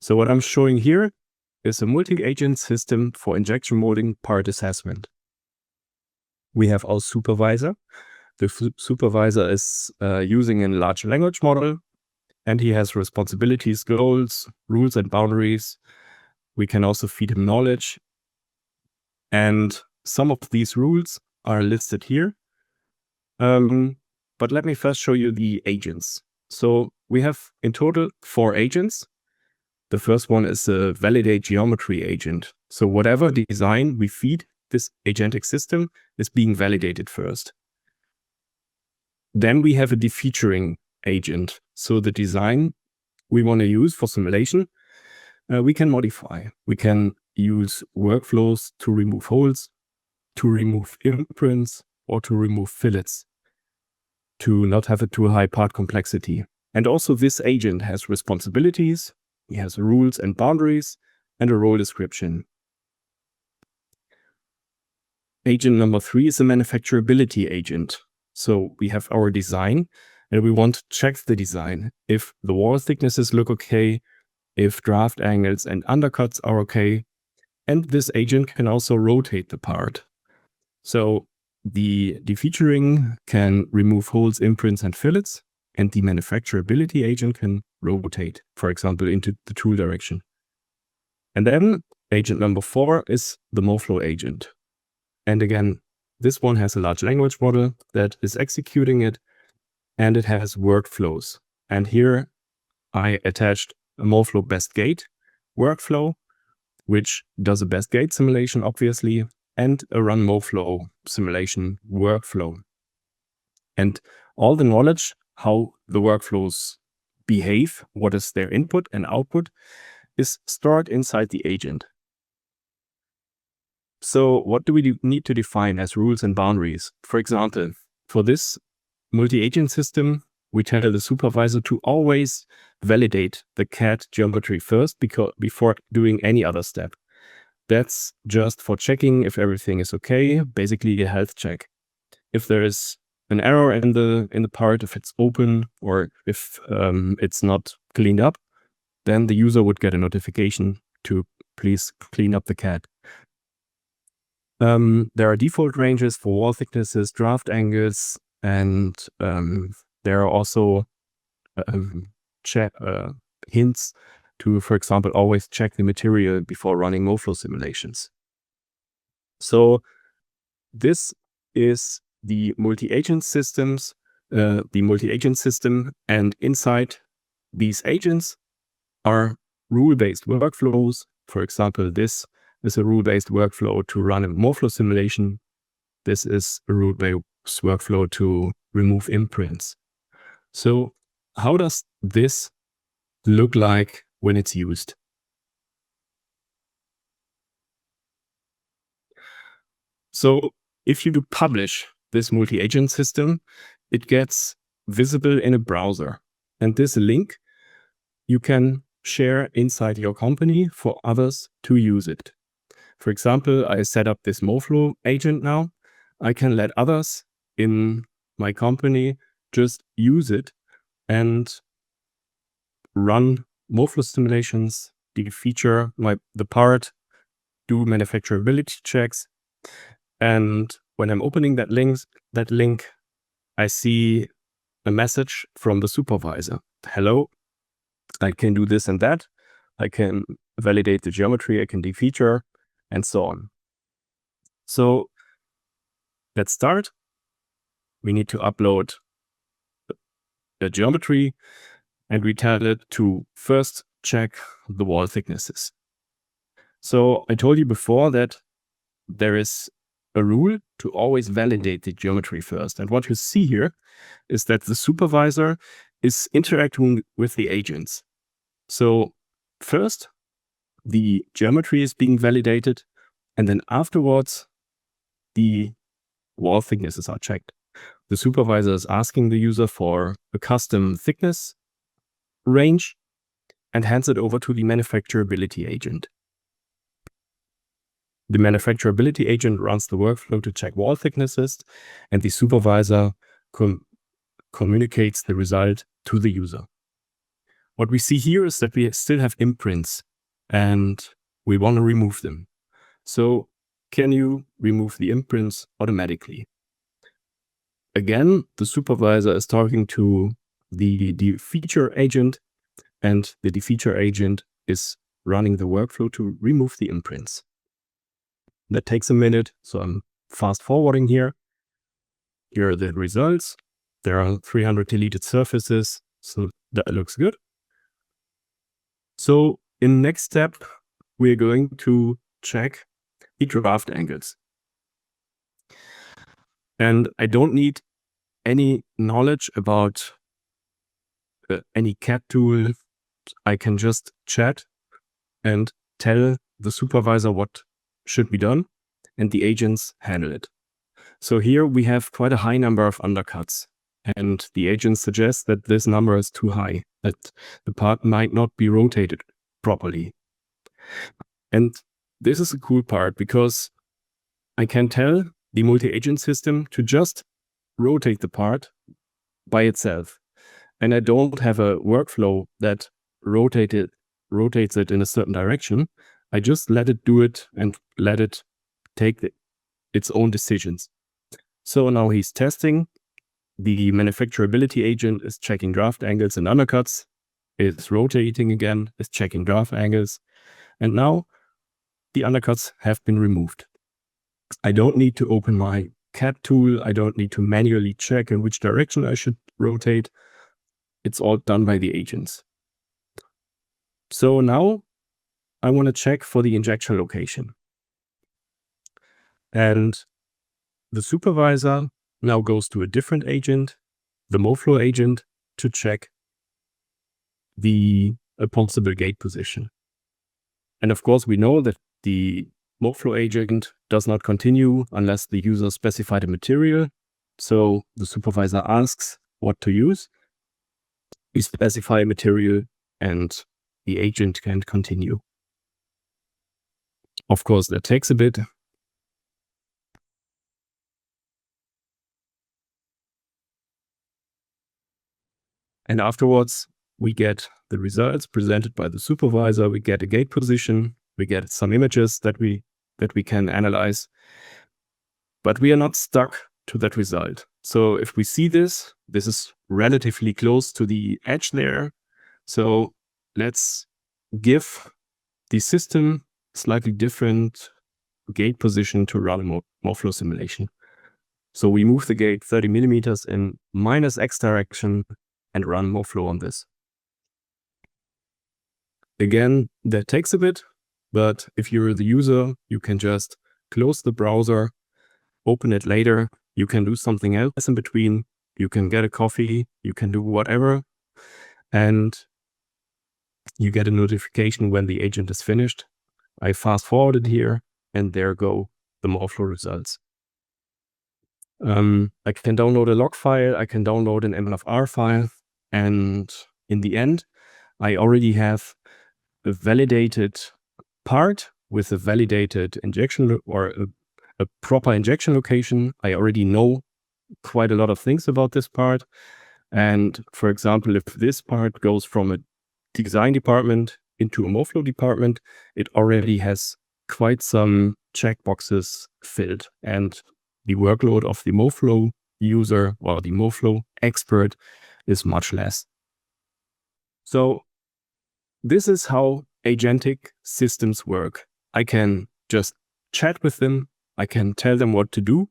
So what I'm showing here is a multi-agent system for injection molding part assessment. We have our supervisor. The supervisor is using a large language model, and he has responsibilities, goals, rules, and boundaries. We can also feed him knowledge. And some of these rules are listed here. But let me first show you the agents. So we have in total 4 agents. The first one is a validate geometry agent. So whatever design we feed this agentic system is being validated first. Then we have a defeaturing agent. So the design we want to use for simulation, we can modify. We can use workflows to remove holes, to remove imprints, or to remove fillets, to not have a too high part complexity. And also this agent has responsibilities, he has rules and boundaries, and a role description. Agent number 3 is a manufacturability agent. So we have our design, and we want to check the design. If the wall thicknesses look okay, if draft angles and undercuts are okay, and this agent can also rotate the part. So the defeaturing can remove holes, imprints, and fillets, and the manufacturability agent can rotate, for example, into the tool direction. And then agent number 4 is the Moldflow agent. And again, this one has a large language model that is executing it, and it has workflows. And here I attached a Moldflow best gate workflow, which does a best gate simulation, obviously, and a run Moldflow simulation workflow. And all the knowledge, how the workflows behave, what is their input and output, is stored inside the agent. So what do we need to define as rules and boundaries? For example, for this multi-agent system, we tell the supervisor to always validate the CAD geometry first before doing any other step. That's just for checking if everything is okay, basically a health check. If there is an error in the part, if it's open or if it's not cleaned up, then the user would get a notification to please clean up the CAD. There are default ranges for wall thicknesses, draft angles, and there are also hints to, for example, always check the material before running Moldflow simulations. So this is the multi-agent system, and inside these agents are rule-based workflows. For example, this is a rule-based workflow to run a Moldflow simulation. This is a rule-based workflow to remove imprints. So how does this look like when it's used? So if you do publish this multi-agent system, it gets visible in a browser. And this link you can share inside your company for others to use it. For example, I set up this Moldflow agent now. I can let others in my company just use it and run Moldflow simulations, defeature the part, do manufacturability checks. And when I'm opening that link, I see a message from the supervisor. Hello, I can do this and that. I can validate the geometry, I can defeature, and so on. So let's start. We need to upload the geometry, and we tell it to first check the wall thicknesses. So I told you before that there is a rule to always validate the geometry first. And what you see here is that the supervisor is interacting with the agents. So first, the geometry is being validated, and then afterwards, the wall thicknesses are checked. The supervisor is asking the user for a custom thickness range and hands it over to the manufacturability agent. The manufacturability agent runs the workflow to check wall thicknesses, and the supervisor communicates the result to the user. what we see here is that we still have imprints and we want to remove them. So can you remove the imprints automatically? Again, the supervisor is talking to the defeature agent, and the defeature agent is running the workflow to remove the imprints. That takes a minute, so I'm fast forwarding here. Here are the results. There are 300 deleted surfaces, so that looks good. So in next step, we're going to check the draft angles. And I don't need any knowledge about any CAD tool. I can just chat and tell the supervisor what should be done, and the agents handle it. So here we have quite a high number of undercuts, and the agent suggests that this number is too high, that the part might not be rotated properly. And this is a cool part, because I can tell the multi-agent system to just rotate the part by itself. And I don't have a workflow that rotates it in a certain direction. I just let it do it and let it take its own decisions. So now he's testing. The manufacturability agent is checking draft angles and undercuts. It's rotating again, is checking draft angles. And now the undercuts have been removed. I don't need to open my CAD tool. I don't need to manually check in which direction I should rotate. It's all done by the agents. So now I want to check for the injection location. And the supervisor now goes to a different agent, the Moldflow agent, to check a possible gate position. And of course, we know that the Moldflow agent does not continue unless the user specified a material. So the supervisor asks what to use. We specify a material and the agent can continue. Of course, that takes a bit. And afterwards, we get the results presented by the supervisor. We get a gate position. We get some images that we can analyze. But we are not stuck to that result. So if we see this is relatively close to the edge there. So let's give the system slightly different gate position to run a Moldflow simulation. So we move the gate 30 millimeters in -x direction and run Moldflow on this. Again, that takes a bit, but if you're the user, you can just close the browser, open it later. You can do something else in between. You can get a coffee, you can do whatever, and you get a notification when the agent is finished. I fast forwarded here, and there go the Moldflow results. I can download a log file, I can download an MLFR file, and in the end, I already have a validated part with a validated injection or a proper injection location. I already know quite a lot of things about this part. And for example, if this part goes from a design department into a Moldflow department, it already has quite some checkboxes filled, and the workload of the Moldflow user or the Moldflow expert is much less. So this is how agentic systems work. I can just chat with them. I can tell them what to do.